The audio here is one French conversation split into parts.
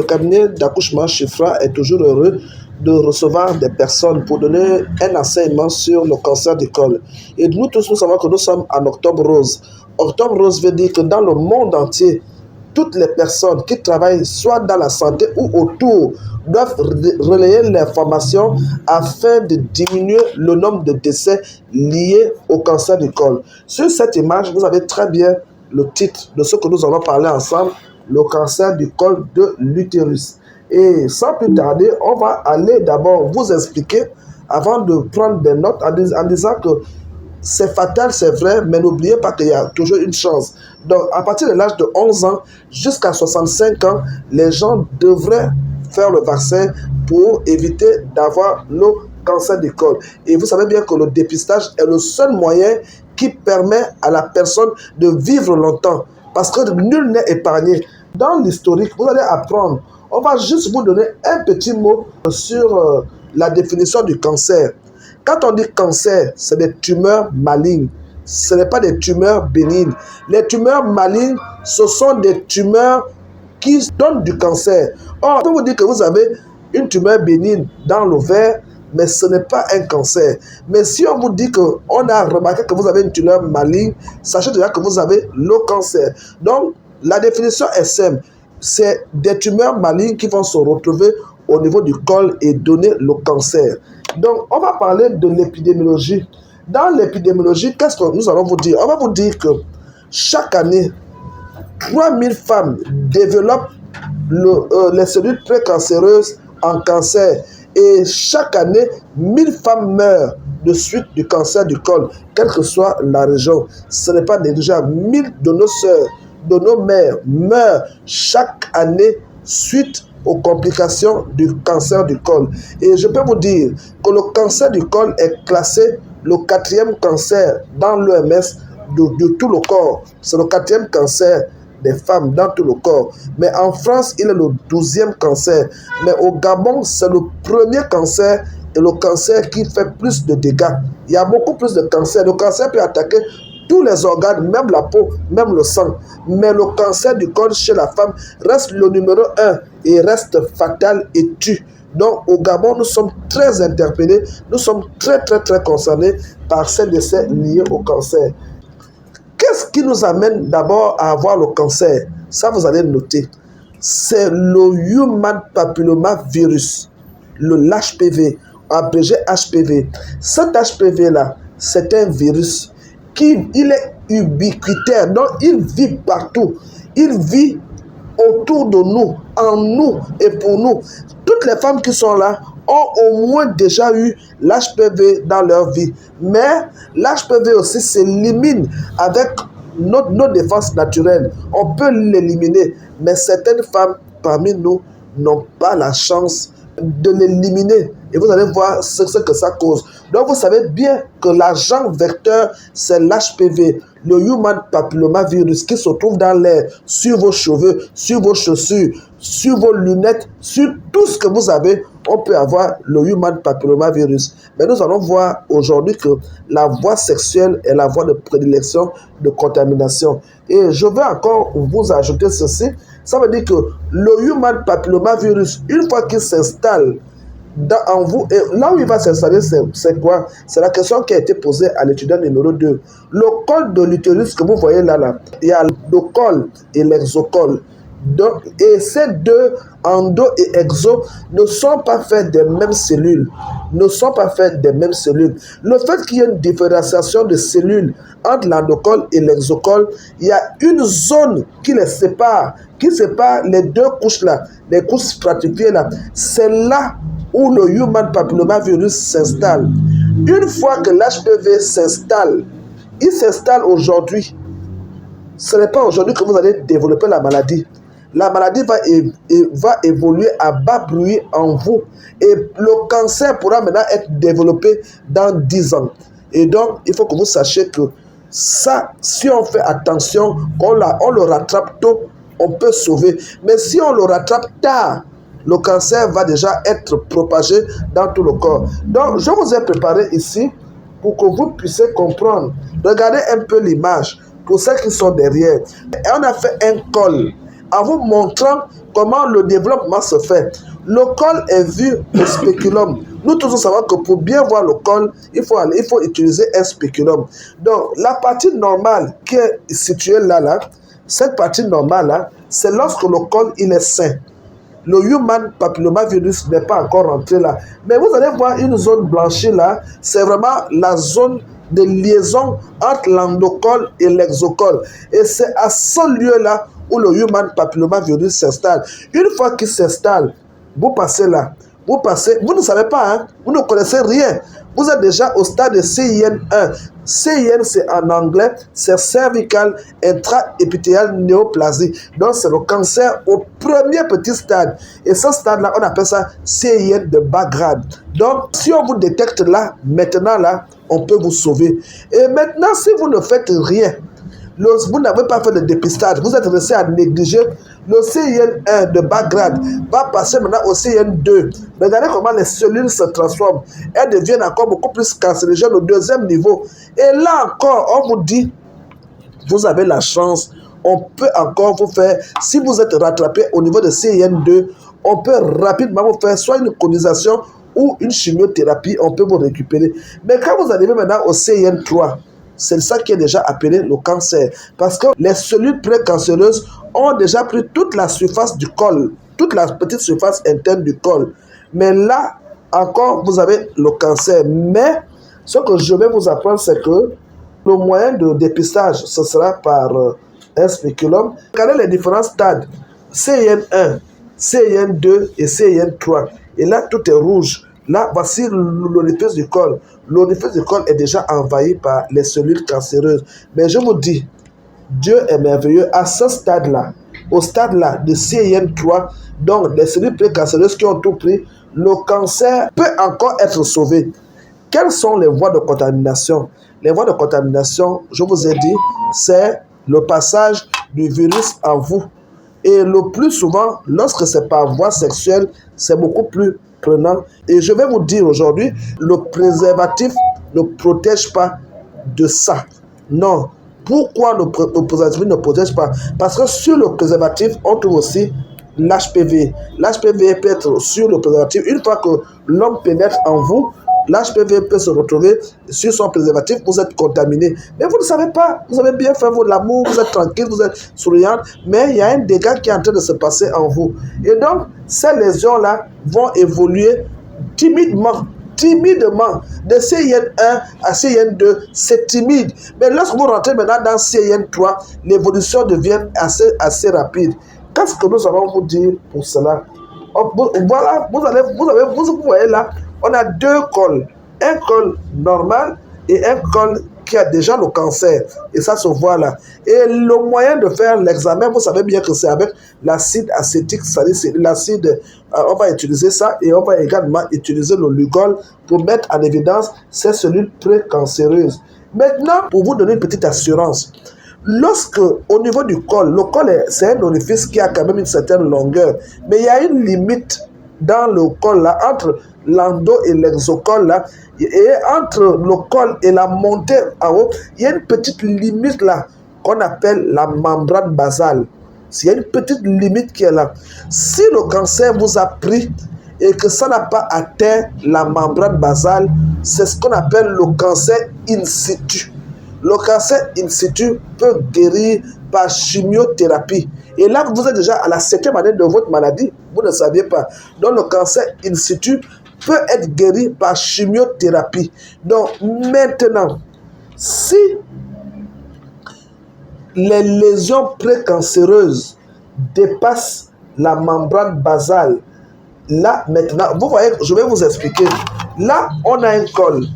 cabinet d'accouchement Chifra est toujours heureux de recevoir des personnes pour donner un enseignement sur le cancer du col. Et nous tous, nous savons que nous sommes en octobre rose. Octobre rose veut dire que dans le monde entier, toutes les personnes qui travaillent soit dans la santé ou autour doivent relayer l'information afin de diminuer le nombre de décès liés au cancer du col. Sur cette image, vous avez très bien le titre de ce que nous allons parler ensemble, le cancer du col de l'utérus. Et sans plus tarder, on va aller d'abord vous expliquer, avant de prendre des notes, en disant que c'est fatal, c'est vrai, mais n'oubliez pas qu'il y a toujours une chance. Donc, à partir de l'âge de 11 ans jusqu'à 65 ans, les gens devraient faire le vaccin pour éviter d'avoir le cancer du col. Et vous savez bien que le dépistage est le seul moyen qui permet à la personne de vivre longtemps, parce que nul n'est épargné. Dans l'historique, vous allez apprendre, on va juste vous donner un petit mot sur la définition du cancer. Quand on dit cancer, c'est des tumeurs malignes. Ce n'est pas des tumeurs bénignes. Les tumeurs malignes, ce sont des tumeurs qui donnent du cancer. Or, on peut vous dire que vous avez une tumeur bénigne dans l'ovaire, mais ce n'est pas un cancer. Mais si on vous dit qu'on a remarqué que vous avez une tumeur maligne, sachez déjà que vous avez le cancer. Donc, la définition est simple. C'est des tumeurs malignes qui vont se retrouver au niveau du col et donner le cancer. Donc, on va parler de l'épidémiologie. Dans l'épidémiologie, qu'est-ce que nous allons vous dire? On va vous dire que chaque année, 3000 femmes développent les cellules précancéreuses en cancer. Et chaque année, 1000 femmes meurent de suite du cancer du col, quelle que soit la région. Ce n'est pas négligeable. 1000 de nos sœurs, de nos mères meurent chaque année suite aux complications du cancer du col. Et je peux vous dire que le cancer du col est classé le 4e cancer dans l'OMS de tout le corps. C'est le 4e cancer des femmes dans tout le corps. Mais en France, il est le 12e cancer. Mais au Gabon, c'est le premier cancer et le cancer qui fait plus de dégâts. Il y a beaucoup plus de cancer. Le cancer peut attaquer tous les organes, même la peau, même le sang. Mais le cancer du col chez la femme reste le numéro 1 et reste fatal et tue. Donc au Gabon, nous sommes très interpellés, nous sommes très concernés par ces décès liés au cancer. Qu'est-ce qui nous amène d'abord à avoir le cancer? Ça, vous allez noter. C'est le Human Papilloma Virus, le HPV, abrégé HPV. Cet HPV-là, c'est un virus il est ubiquitaire, donc il vit partout. Il vit autour de nous, en nous et pour nous. Toutes les femmes qui sont là ont au moins déjà eu l'HPV dans leur vie. Mais l'HPV aussi s'élimine avec nos défenses naturelles. On peut l'éliminer, mais certaines femmes parmi nous n'ont pas la chance de l'éliminer. Et vous allez voir ce que ça cause. Donc vous savez bien que l'agent vecteur, c'est l'HPV, le Human Papilloma Virus, qui se trouve dans l'air, sur vos cheveux, sur vos chaussures, sur vos lunettes, sur tout ce que vous avez. On peut avoir le Human Papilloma Virus. Mais nous allons voir aujourd'hui que la voie sexuelle est la voie de prédilection de contamination. Et je vais encore vous ajouter ceci. Ça veut dire que le Human Papilloma Virus, une fois qu'il s'installe en vous, et là où il va s'installer, c'est quoi? C'est la question qui a été posée à l'étudiant numéro 2. Le col de l'utérus que vous voyez là, il y a le col et l'exocole. Et ces deux, endo et exo, ne sont pas faits des mêmes cellules. Ne sont pas faits des mêmes cellules. Le fait qu'il y ait une différenciation de cellules entre l'endocole et l'exocole, il y a une zone qui les sépare, qui sépare les deux couches là, les couches stratifiées là. C'est là où le Human Papilloma Virus s'installe. Une fois que l'HPV s'installe, il s'installe aujourd'hui. Ce n'est pas aujourd'hui que vous allez développer la maladie. La maladie va évoluer à bas bruit en vous. Et le cancer pourra maintenant être développé dans 10 ans. Et donc, il faut que vous sachiez que ça, si on fait attention, on le rattrape tôt, on peut sauver. Mais si on le rattrape tard, le cancer va déjà être propagé dans tout le corps. Donc, je vous ai préparé ici pour que vous puissiez comprendre. Regardez un peu l'image pour ceux qui sont derrière. Et on a fait un col. en vous montrant comment le développement se fait. Le col est vu au spéculum. Nous tous savons que pour bien voir le col, il faut utiliser un spéculum. Donc, la partie normale qui est située là, cette partie normale-là, c'est lorsque le col il est sain. Le human papillomavirus n'est pas encore rentré là. Mais vous allez voir une zone blanchie là, c'est vraiment la zone de liaison entre l'endocole et l'exocole. Et c'est à ce lieu-là où le human papillomavirus s'installe. Une fois qu'il s'installe, vous passez là. Vous ne savez pas, hein, vous ne connaissez rien. Vous êtes déjà au stade de CIN1. CIN, c'est en anglais, c'est cervical intraépithélial néoplasie. Donc, c'est le cancer au premier petit stade. Et ce stade-là, on appelle ça CIN de bas grade. Donc, si on vous détecte là, maintenant là, on peut vous sauver. Et maintenant, si vous ne faites rien, vous n'avez pas fait de dépistage, vous êtes resté à négliger, le CIN1 de bas grade va passer maintenant au CIN2. Regardez comment les cellules se transforment. Elles deviennent encore beaucoup plus cancérigènes au deuxième niveau. Et là encore, on vous dit, vous avez la chance, on peut encore vous faire, si vous êtes rattrapé au niveau de CIN2, on peut rapidement vous faire soit une colonisation ou une chimiothérapie, on peut vous récupérer. Mais quand vous arrivez maintenant au CIN3, c'est ça qui est déjà appelé le cancer. Parce que les cellules précancéreuses ont déjà pris toute la surface du col, toute la petite surface interne du col. Mais là, encore, vous avez le cancer. Mais ce que je vais vous apprendre, c'est que le moyen de dépistage, ce sera par un spéculum. Regardez les différents stades, CIN1, CIN2 et CIN3. Et là, tout est rouge. Là, voici l'orifice du col. L'orifice du col est déjà envahi par les cellules cancéreuses. Mais je vous dis, Dieu est merveilleux. À ce stade-là, au stade-là de CIN3, donc les cellules précancéreuses qui ont tout pris, le cancer peut encore être sauvé. Quelles sont les voies de contamination? Les voies de contamination, je vous ai dit, c'est le passage du virus en vous. Et le plus souvent, lorsque c'est par voie sexuelle, c'est beaucoup plus prenant. Et je vais vous dire aujourd'hui, le préservatif ne protège pas de ça. Non. Pourquoi le préservatif ne protège pas? Parce que sur le préservatif, on trouve aussi l'HPV. L'HPV peut être sur le préservatif. Une fois que l'homme pénètre en vous, l'HPV peut se retrouver sur son préservatif, vous êtes contaminé. Mais vous ne savez pas, vous avez bien fait l'amour, vous êtes tranquille, vous êtes souriante, mais il y a un dégât qui est en train de se passer en vous. Et donc, ces lésions-là vont évoluer timidement. De CIN1 à CIN2, c'est timide. Mais lorsque vous rentrez maintenant dans CIN3, l'évolution devient assez rapide. Qu'est-ce que nous allons vous dire pour cela? Voilà, vous voyez là, on a deux cols. Un col normal et un col qui a déjà le cancer. Et ça se voit là. Et le moyen de faire l'examen, vous savez bien que c'est avec l'acide acétique salicylate. L'acide, on va utiliser ça et on va également utiliser le Lugol pour mettre en évidence ces cellules précancéreuses. Maintenant, pour vous donner une petite assurance, lorsque, au niveau du col, le col, c'est un orifice qui a quand même une certaine longueur, mais il y a une limite dans le col là, entre l'endo et l'exocole là, et entre le col et la montée en haut, il y a une petite limite là, qu'on appelle la membrane basale. Il y a une petite limite qui est là. Si le cancer vous a pris et que ça n'a pas atteint la membrane basale, c'est ce qu'on appelle le cancer in situ. Le cancer in situ peut guérir par chimiothérapie. Et là, vous êtes déjà à la 7e année de votre maladie, vous ne saviez pas. Donc, le cancer in situ peut être guéri par chimiothérapie. Donc, maintenant, si les lésions précancéreuses dépassent la membrane basale, là, maintenant, vous voyez, je vais vous expliquer. Là, on a un col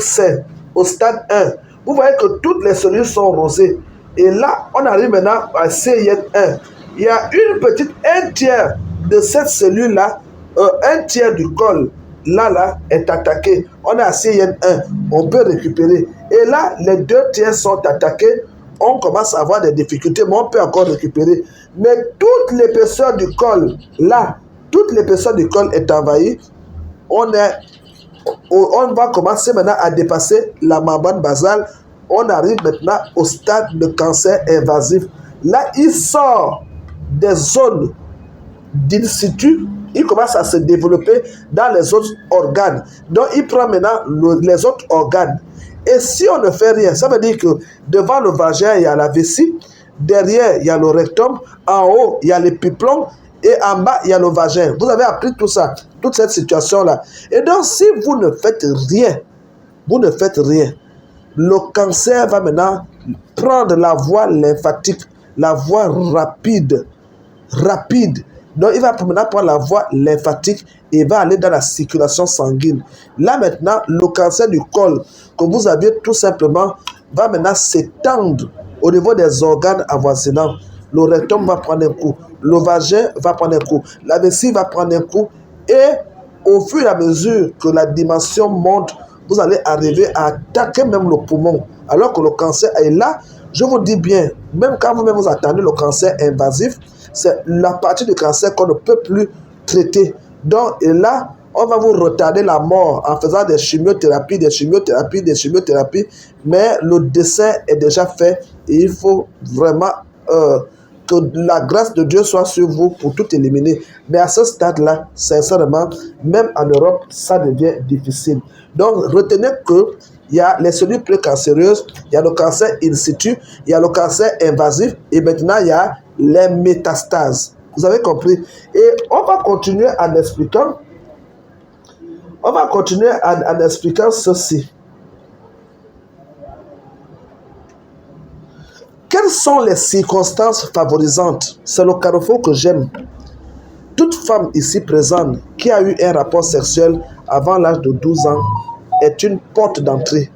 sain au stade 1. Vous voyez que toutes les cellules sont rosées. Et là, on arrive maintenant à CIN1. Il y a un tiers de cette cellule-là, un tiers du col, là, est attaqué. On est à CIN1, on peut récupérer. Et là, les 2 tiers sont attaqués. On commence à avoir des difficultés, mais on peut encore récupérer. Mais toute l'épaisseur du col, là, toute l'épaisseur du col est envahie. On va commencer maintenant à dépasser la membrane basale. On arrive maintenant au stade de cancer invasif. Là, il sort des zones d'in situ, il commence à se développer dans les autres organes. Donc, il prend maintenant les autres organes. Et si on ne fait rien, ça veut dire que devant le vagin, il y a la vessie, derrière, il y a le rectum, en haut, il y a l'épiplombe, et en bas, il y a le vagin. Vous avez appris tout ça, toute cette situation-là. Et donc, si vous ne faites rien, le cancer va maintenant prendre la voie lymphatique, la voie rapide. Donc, il va maintenant prendre la voie lymphatique et va aller dans la circulation sanguine. Là, maintenant, le cancer du col que vous aviez tout simplement va maintenant s'étendre au niveau des organes avoisinants. Le rectum va prendre un coup, le vagin va prendre un coup, la vessie va prendre un coup, et au fur et à mesure que la dimension monte, vous allez arriver à attaquer même le poumon. Alors que le cancer est là, je vous dis bien, même quand vous-même vous attendez le cancer invasif, c'est la partie du cancer qu'on ne peut plus traiter. Donc, et là, on va vous retarder la mort en faisant des chimiothérapies, mais le décès est déjà fait et il faut vraiment que la grâce de Dieu soit sur vous pour tout éliminer. Mais à ce stade-là, sincèrement, même en Europe, ça devient difficile. Donc, retenez que il y a les cellules précancéreuses, il y a le cancer in situ, il y a le cancer invasif, et maintenant il y a les métastases. Vous avez compris? Et on va continuer en expliquant. Ceci. Quelles sont les circonstances favorisantes? C'est le carrefour que j'aime. Toute femme ici présente qui a eu un rapport sexuel avant l'âge de 12 ans est une porte d'entrée.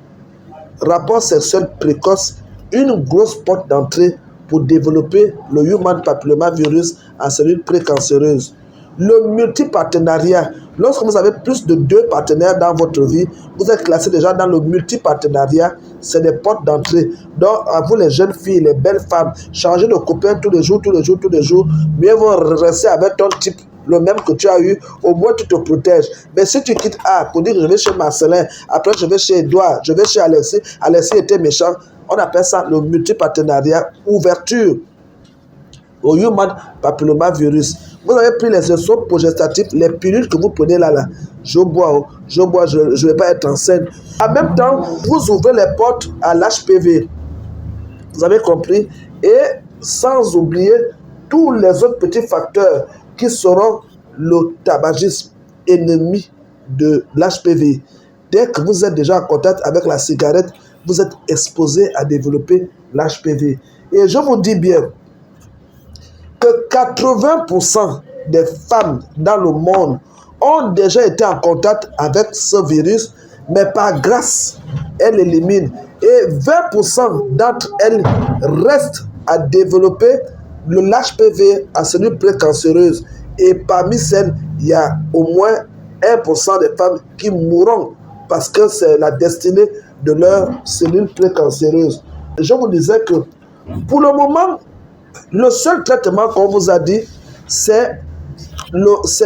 Rapport sexuel précoce, une grosse porte d'entrée pour développer le Human Papillomavirus en cellules précancéreuses. Le multipartenariat, lorsque vous avez plus de 2 partenaires dans votre vie, vous êtes classé déjà dans le multipartenariat, c'est des portes d'entrée. Donc, à vous les jeunes filles, les belles femmes, changez de copain tous les jours, mieux vaut rester avec ton type, le même que tu as eu, au moins tu te protèges. Mais si tu quittes A pour dire que je vais chez Marcelin, après je vais chez Edouard, je vais chez Alexis, Alexis était méchant, on appelle ça le multipartenariat, ouverture au Human Papillomavirus. Vous avez pris les insuffisants progestatifs, les pilules que vous prenez là, je bois, je ne vais pas être enceinte. En même temps, vous ouvrez les portes à l'HPV. Vous avez compris? Et sans oublier tous les autres petits facteurs qui seront le tabagisme, ennemi de l'HPV. Dès que vous êtes déjà en contact avec la cigarette, vous êtes exposé à développer l'HPV. Et je vous dis bien que 80% des femmes dans le monde ont déjà été en contact avec ce virus, mais par grâce, elles l'éliminent. Et 20% d'entre elles restent à développer l'HPV à cellules précancéreuses. Et parmi celles, il y a au moins 1% des femmes qui mourront parce que c'est la destinée de leurs cellules précancéreuses. Je vous disais que pour le moment, le seul traitement qu'on vous a dit, c'est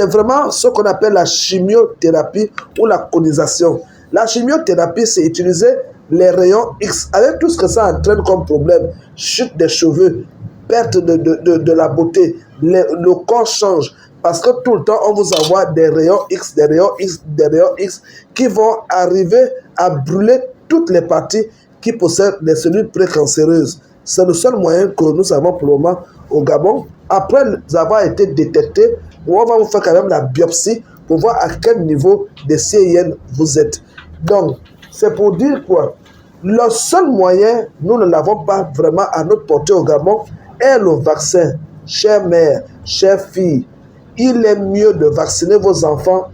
vraiment ce qu'on appelle la chimiothérapie ou la conisation. La chimiothérapie, c'est utiliser les rayons X avec tout ce que ça entraîne comme problème. Chute des cheveux, perte de la beauté, le corps change. Parce que tout le temps, on vous envoie des rayons X, des rayons X qui vont arriver à brûler toutes les parties qui possèdent les cellules précancéreuses. C'est le seul moyen que nous avons pour le moment au Gabon. Après avoir été détecté, on va vous faire quand même la biopsie pour voir à quel niveau de CIN vous êtes. Donc, c'est pour dire quoi? Le seul moyen, nous ne l'avons pas vraiment à notre portée au Gabon, est le vaccin. Chère mère, chère fille, il est mieux de vacciner vos enfants,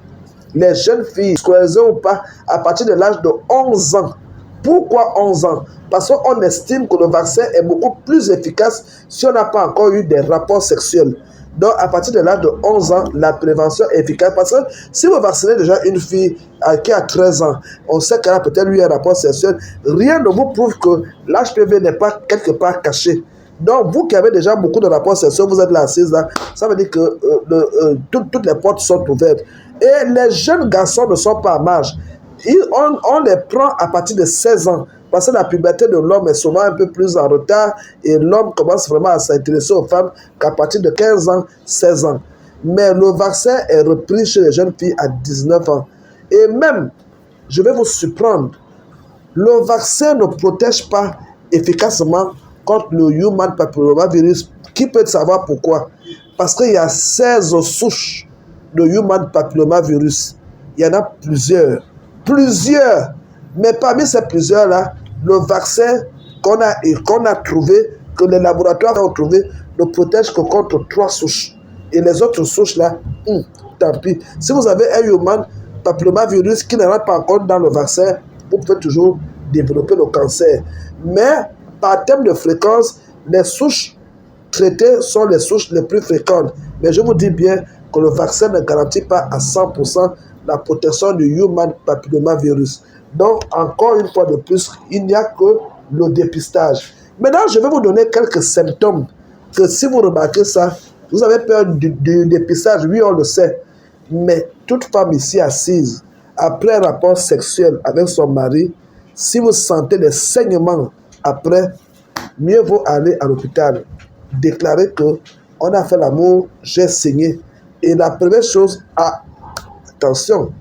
les jeunes filles, scolarisées ou pas, à partir de l'âge de 11 ans. Pourquoi 11 ans? Parce qu'on estime que le vaccin est beaucoup plus efficace si on n'a pas encore eu des rapports sexuels. Donc, à partir de l'âge de 11 ans, la prévention est efficace. Parce que si vous vaccinez déjà une fille qui a 13 ans, on sait qu'elle a peut-être eu un rapport sexuel, rien ne vous prouve que l'HPV n'est pas quelque part caché. Donc, vous qui avez déjà beaucoup de rapports sexuels, vous êtes là assise là, ça veut dire que toutes les portes sont ouvertes. Et les jeunes garçons ne sont pas en marge. On les prend à partir de 16 ans. Parce que la puberté de l'homme est souvent un peu plus en retard et l'homme commence vraiment à s'intéresser aux femmes qu'à partir de 15 ans, 16 ans. Mais le vaccin est repris chez les jeunes filles à 19 ans. Et même, je vais vous surprendre, le vaccin ne protège pas efficacement contre le human papillomavirus. Qui peut savoir pourquoi? Parce qu'il y a 16 souches de human papillomavirus. Il y en a plusieurs. Plusieurs. Mais parmi ces plusieurs-là, le vaccin qu'on a trouvé, que les laboratoires ont trouvé, ne protège que contre 3 souches. Et les autres souches-là, tant pis. Si vous avez un human papillomavirus qui ne rentre pas encore dans le vaccin, vous pouvez toujours développer le cancer. Mais par thème de fréquence, les souches traitées sont les souches les plus fréquentes. Mais je vous dis bien que le vaccin ne garantit pas à 100% la protection du human papillomavirus. Donc, encore une fois de plus, il n'y a que le dépistage. Maintenant, je vais vous donner quelques symptômes que si vous remarquez ça, vous avez peur du dépistage, oui, on le sait. Mais toute femme ici assise, après un rapport sexuel avec son mari, si vous sentez des saignements après, mieux vaut aller à l'hôpital. Déclarer que on a fait l'amour, j'ai saigné. Et la première chose, attention,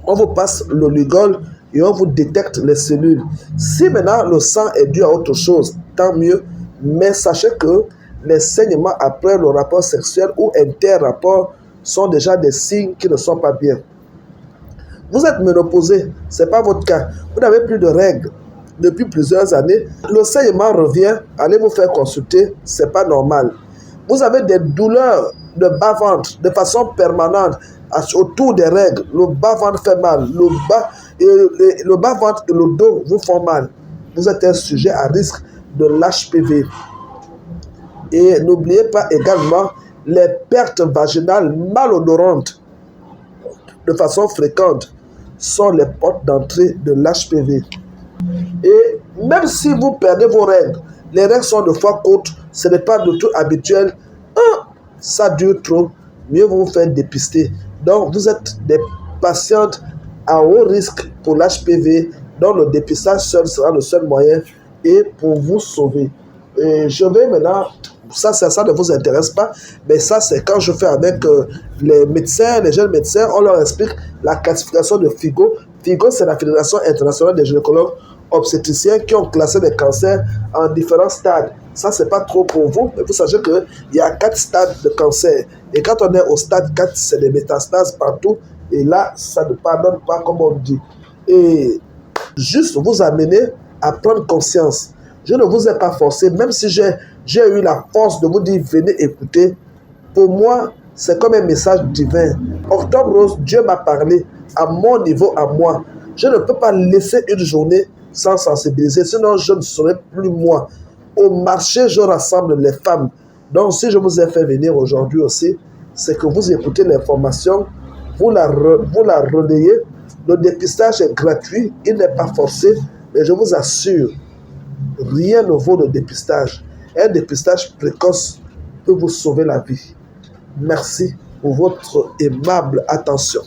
on vous passe le Lugol et on vous détecte les cellules. Si maintenant le sang est dû à autre chose, tant mieux. Mais sachez que les saignements après le rapport sexuel ou inter-rapport sont déjà des signes qui ne sont pas bien. Vous êtes ménopausé, ce n'est pas votre cas. Vous n'avez plus de règles depuis plusieurs années. Le saignement revient, allez vous faire consulter, ce n'est pas normal. Vous avez des douleurs de bas-ventre de façon permanente autour des règles. Le bas-ventre fait mal, le bas-ventre et le dos vous font mal. Vous êtes un sujet à risque de l'HPV. Et n'oubliez pas également les pertes vaginales malodorantes de façon fréquente sont les portes d'entrée de l'HPV. Et même si vous perdez vos règles, les règles sont de fois courtes, ce n'est pas du tout habituel, ça dure trop, mieux vous faire dépister. Donc vous êtes des patientes à haut risque pour l'HPV, dont le dépistage seul sera le seul moyen et pour vous sauver. Et je vais maintenant, ça ne vous intéresse pas, mais ça c'est quand je fais avec les médecins, les jeunes médecins, on leur explique la classification de FIGO. FIGO, c'est la Fédération internationale des gynécologues obstétriciens qui ont classé les cancers en différents stades. Ça, c'est pas trop pour vous, mais vous sachez qu'il y a 4 stades de cancer. Et quand on est au stade 4, c'est des métastases partout. Et là, ça ne pardonne pas, comme on dit. Et juste vous amener à prendre conscience. Je ne vous ai pas forcé, même si j'ai eu la force de vous dire, venez écouter. Pour moi, c'est comme un message divin. Octobre Rose, Dieu m'a parlé à mon niveau, à moi. Je ne peux pas laisser une journée sans sensibiliser, sinon je ne serai plus moi. Au marché, je rassemble les femmes. Donc, si je vous ai fait venir aujourd'hui aussi, c'est que vous écoutez l'information, vous la relayez. Le dépistage est gratuit, il n'est pas forcé, mais je vous assure, rien ne vaut le dépistage. Un dépistage précoce peut vous sauver la vie. Merci pour votre aimable attention.